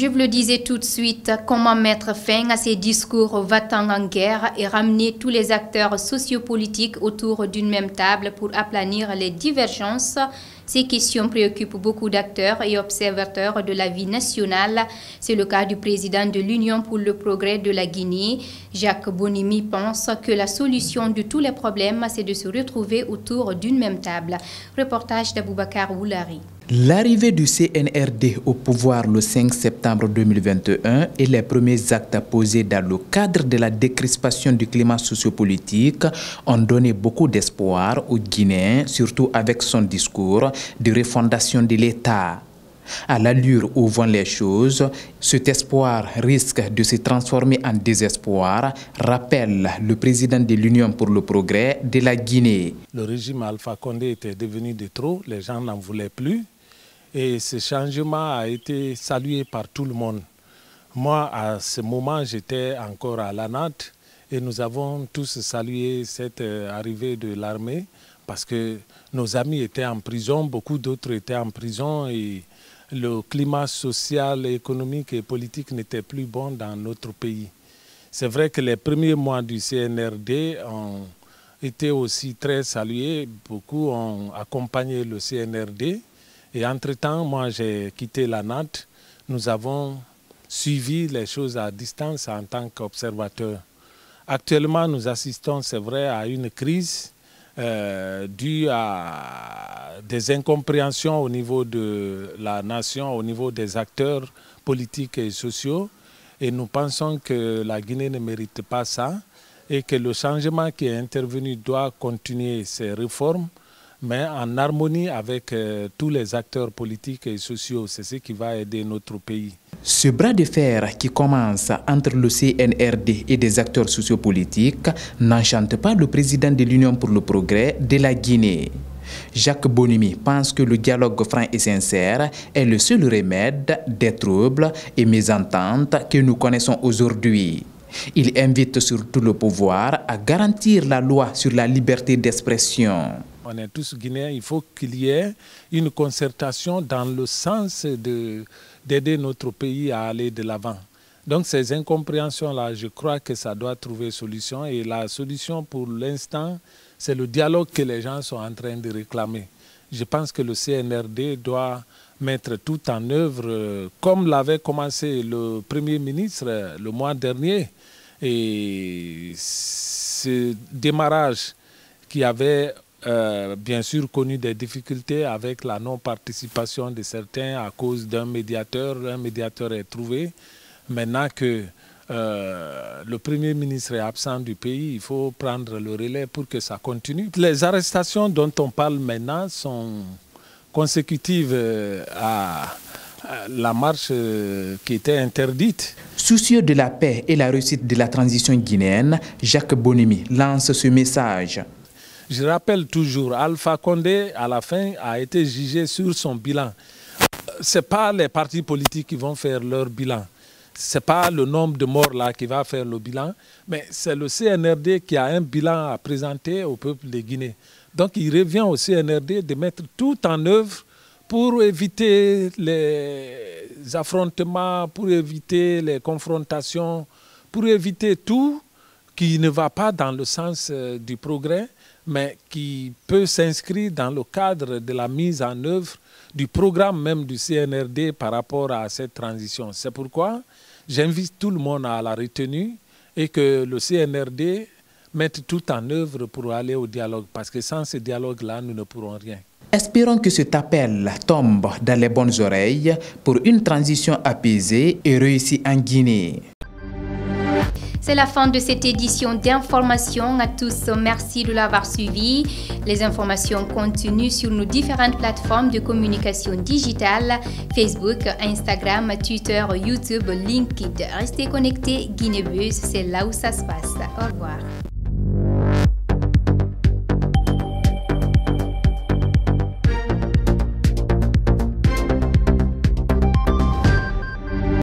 Je vous le disais tout de suite, comment mettre fin à ces discours va-t-en en guerre et ramener tous les acteurs sociopolitiques autour d'une même table pour aplanir les divergences. Ces questions préoccupent beaucoup d'acteurs et observateurs de la vie nationale. C'est le cas du président de l'Union pour le progrès de la Guinée. Jacques Bonimi pense que la solution de tous les problèmes, c'est de se retrouver autour d'une même table. Reportage d'Aboubacar Oulari. L'arrivée du CNRD au pouvoir le 5 septembre 2021 et les premiers actes posés dans le cadre de la décrispation du climat sociopolitique ont donné beaucoup d'espoir aux Guinéens, surtout avec son discours de refondation de l'État. À l'allure où vont les choses, cet espoir risque de se transformer en désespoir, rappelle le président de l'Union pour le progrès de la Guinée. Le régime Alpha Condé était devenu de trop, les gens n'en voulaient plus. Et ce changement a été salué par tout le monde. Moi, à ce moment, j'étais encore à l'ANAT et nous avons tous salué cette arrivée de l'armée parce que nos amis étaient en prison, beaucoup d'autres étaient en prison et le climat social, économique et politique n'était plus bon dans notre pays. C'est vrai que les premiers mois du CNRD ont été aussi très salués. Beaucoup ont accompagné le CNRD. Et entre-temps, moi, j'ai quitté l'ANAT. Nous avons suivi les choses à distance en tant qu'observateurs. Actuellement, nous assistons, c'est vrai, à une crise due à des incompréhensions au niveau de la nation, au niveau des acteurs politiques et sociaux. Et nous pensons que la Guinée ne mérite pas ça et que le changement qui est intervenu doit continuer ses réformes, mais en harmonie avec tous les acteurs politiques et sociaux. C'est ce qui va aider notre pays. Ce bras de fer qui commence entre le CNRD et des acteurs sociopolitiques n'enchante pas le président de l'Union pour le progrès de la Guinée. Jacques Bonimi pense que le dialogue franc et sincère est le seul remède des troubles et mésententes que nous connaissons aujourd'hui. Il invite surtout le pouvoir à garantir la loi sur la liberté d'expression. On est tous Guinéens, il faut qu'il y ait une concertation dans le sens d'aider notre pays à aller de l'avant. Donc ces incompréhensions-là, je crois que ça doit trouver solution. Et la solution pour l'instant, c'est le dialogue que les gens sont en train de réclamer. Je pense que le CNRD doit mettre tout en œuvre, comme l'avait commencé le Premier ministre le mois dernier. Et ce démarrage qui avait bien sûr connu des difficultés avec la non-participation de certains à cause d'un médiateur. Un médiateur est trouvé. Maintenant que le Premier ministre est absent du pays, il faut prendre le relais pour que ça continue. Les arrestations dont on parle maintenant sont consécutives à la marche qui était interdite. Soucieux de la paix et la réussite de la transition guinéenne, Jacques Bonimi lance ce message. Je rappelle toujours, Alpha Condé, à la fin, a été jugé sur son bilan. Ce n'est pas les partis politiques qui vont faire leur bilan. Ce n'est pas le nombre de morts là qui va faire le bilan, mais c'est le CNRD qui a un bilan à présenter au peuple de Guinée. Donc il revient au CNRD de mettre tout en œuvre pour éviter les affrontements, pour éviter les confrontations, pour éviter tout qui ne va pas dans le sens du progrès, mais qui peut s'inscrire dans le cadre de la mise en œuvre du programme même du CNRD par rapport à cette transition. C'est pourquoi j'invite tout le monde à la retenue et que le CNRD mette tout en œuvre pour aller au dialogue, parce que sans ce dialogue-là, nous ne pourrons rien. Espérons que cet appel tombe dans les bonnes oreilles pour une transition apaisée et réussie en Guinée. C'est la fin de cette édition d'information. À tous, merci de l'avoir suivi. Les informations continuent sur nos différentes plateformes de communication digitale, Facebook, Instagram, Twitter, YouTube, LinkedIn. Restez connectés, Guinée Buzz, c'est là où ça se passe. Au revoir.